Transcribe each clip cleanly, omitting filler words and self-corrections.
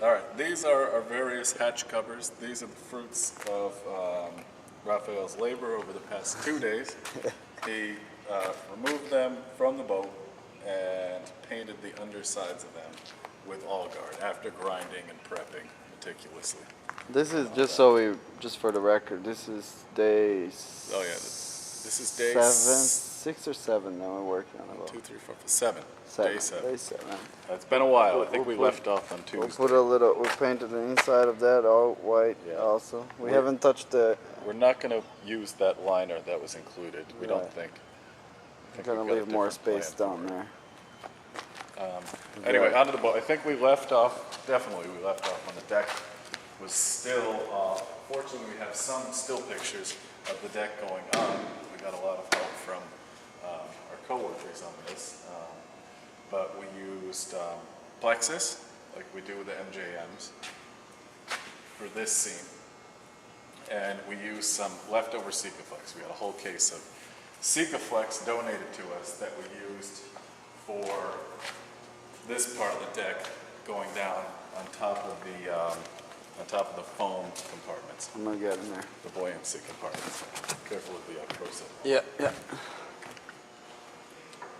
All right, these are our various hatch covers. These are the fruits of Raphael's labor over the past 2 days. He removed them from the boat and painted the undersides of them with Allguard after grinding and prepping meticulously. This is just for the record. This is day. Oh yeah, this is day 6 or 7 that we're working on the boat. 2, 3, 4, 5, 7. Day 7. Day 7. It's been a while. I think we left off on Tuesday. We'll put a little. We painted the inside of that all white. Yeah. Also, we haven't touched the. We're not going to use that liner that was included. We don't Right. think. We're gonna leave more space down there. Anyway, onto the boat. I think we left off. Definitely, we left off on the deck. Was still. Fortunately, we have some still pictures of the deck going on. We got a lot of help from our coworkers on this, but we used plexus, like we do with the MJMs, for this scene, and we used some leftover Sikaflex. We had a whole case of Sikaflex donated to us that we used for this part of the deck going down on top of the foam compartments, I'm gonna get in there. the buoyancy compartments. Careful with the process. Yeah, yeah.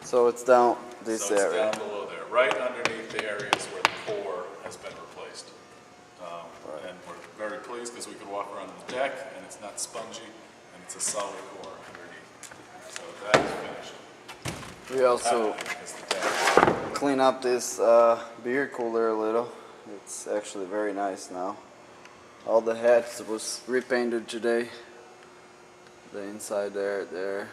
So it's down this So it's area. down below there, right underneath the areas where the core has been replaced. And we're very pleased because we could walk around the deck and it's not spongy and it's a solid core underneath. So that is finished. We also That is the deck. clean up this beer cooler a little. It's actually very nice now. All the hats was repainted today. The inside there.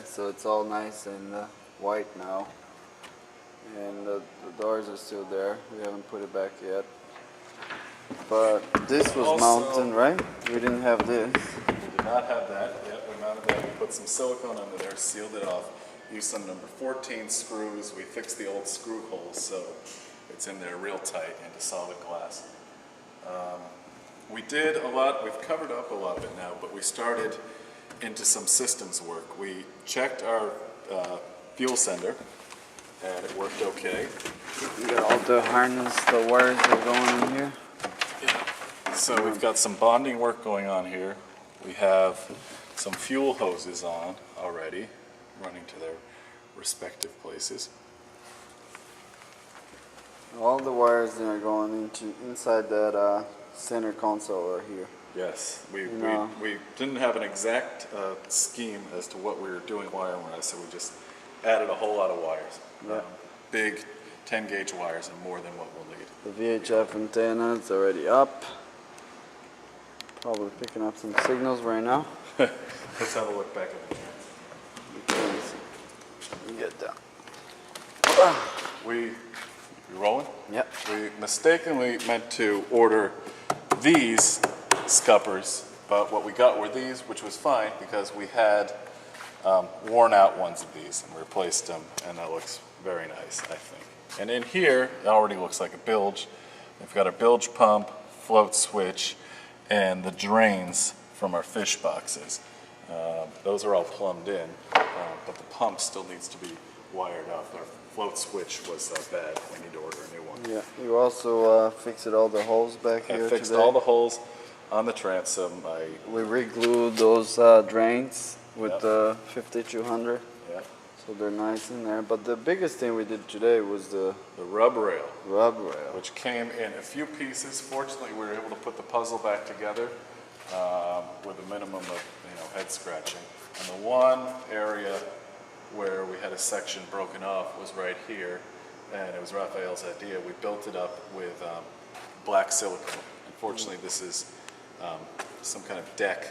So it's all nice and white now. And the doors are still there. We haven't put it back yet. But this was Also- mounted, right? We didn't have this. We did not have that yet. We mounted that. We put some silicone under there, sealed it off. Used some number 14 screws. We fixed the old screw holes so it's in there real tight into solid glass. We did a lot. We've covered up a lot of it now, but we started into some systems work. We checked our fuel sender, and it worked okay. We got all the harness, the wires are going in here. So we've got some bonding work going on here. We have some fuel hoses on already, running to their respective places. All the wires that are going inside that center console right here. Yes, know. we didn't have an exact scheme as to what we were doing wire-wise, so we just added a whole lot of wires. Yeah. Big 10-gauge wires and more than what we'll need. The VHF antenna is already up. Probably picking up some signals right now. Let's have a look back at the trans. Get down. We rolling? Yep. We mistakenly meant to order these scuppers, but what we got were these, which was fine because we had worn out ones of these and replaced them, and that looks very nice, I think. And in here, it already looks like a bilge. We've got our bilge pump, float switch, and the drains from our fish boxes. Those are all plumbed in, but the pump still needs to be wired up. Our float switch was bad. We need to order a new one. Yeah. You also fixed all the holes back here I fixed today. all the holes on the transom. We re-glued those drains with Yep. the 5200, Yeah, so they're nice in there. But the biggest thing we did today was the the rub rail, rub rail. which came in a few pieces. Fortunately, we were able to put the puzzle back together with a minimum of head scratching. And the one area where we had a section broken off was right here, and it was Raphael's idea. We built it up with black silicone. Unfortunately, this is some kind of deck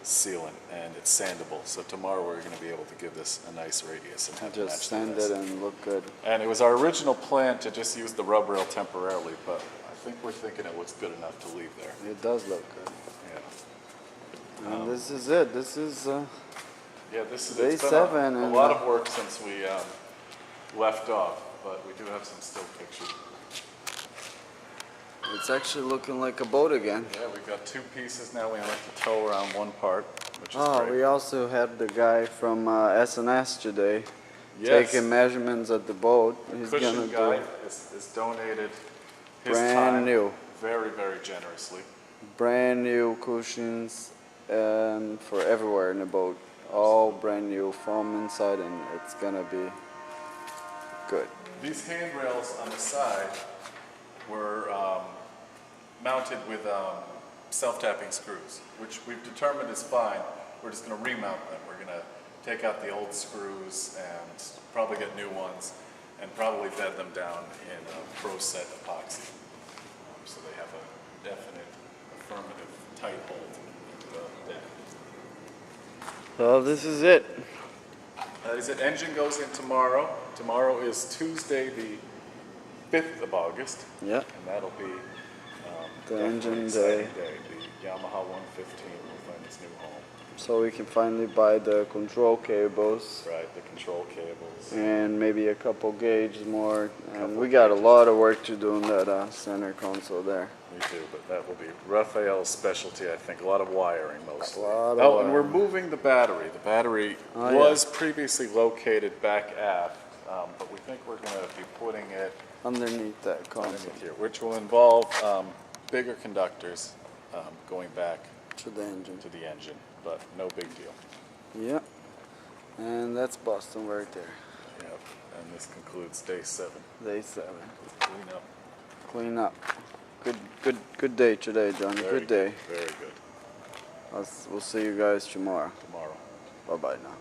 sealant, and it's sandable. So tomorrow we're going to be able to give this a nice radius and have it match Just the sand rest. it and look good. And it was our original plan to just use the rub rail temporarily, but I think we're thinking it looks good enough to leave there. It does look good. Yeah. And this is it. This is Yeah, this is Day it's been 7 a and, lot of work since we left off, but we do have some still pictures. it's actually looking like a boat again. Yeah, we've got two pieces now. We only have to tow around one part, which is Oh, great. we also had the guy from SNS today Yes. taking measurements at the boat. He's Cushion gonna guy do. is donated his brand time new. very, very generously. Brand new cushions for everywhere in the boat. All brand new from inside, and it's gonna be good. These handrails on the side were mounted with self-tapping screws, which we've determined is fine. We're just going to remount them. We're going to take out the old screws and probably get new ones and probably bed them down in a Pro Set epoxy. So they have a definite affirmative tight hold to the deck. So this is it. That is it. Engine goes in tomorrow. Tomorrow is Tuesday, the 5th of August. Yeah. And that'll be The definitely engine an day. exciting day. The Yamaha 115 will find its new home. So we can finally buy the control cables Right, the control cables. and maybe a couple gauges more. And Couple we got a gauges. lot of work to do in that center console there. We do, but that will be Raphael's specialty, I think. A lot of wiring mostly. A lot of Oh, and we're wiring. moving the battery. The battery Oh, yeah. was previously located back aft, but we think we're going to be putting it Underneath that console underneath here, which will involve bigger conductors going back to the engine. to the engine, but no big deal. Yeah. And that's Boston right there. Yep. And this concludes day 7. Day 7. Clean up. Clean up. Good day today, Johnny. Very Good day. Very good. We'll see you guys tomorrow. Tomorrow. Bye bye now.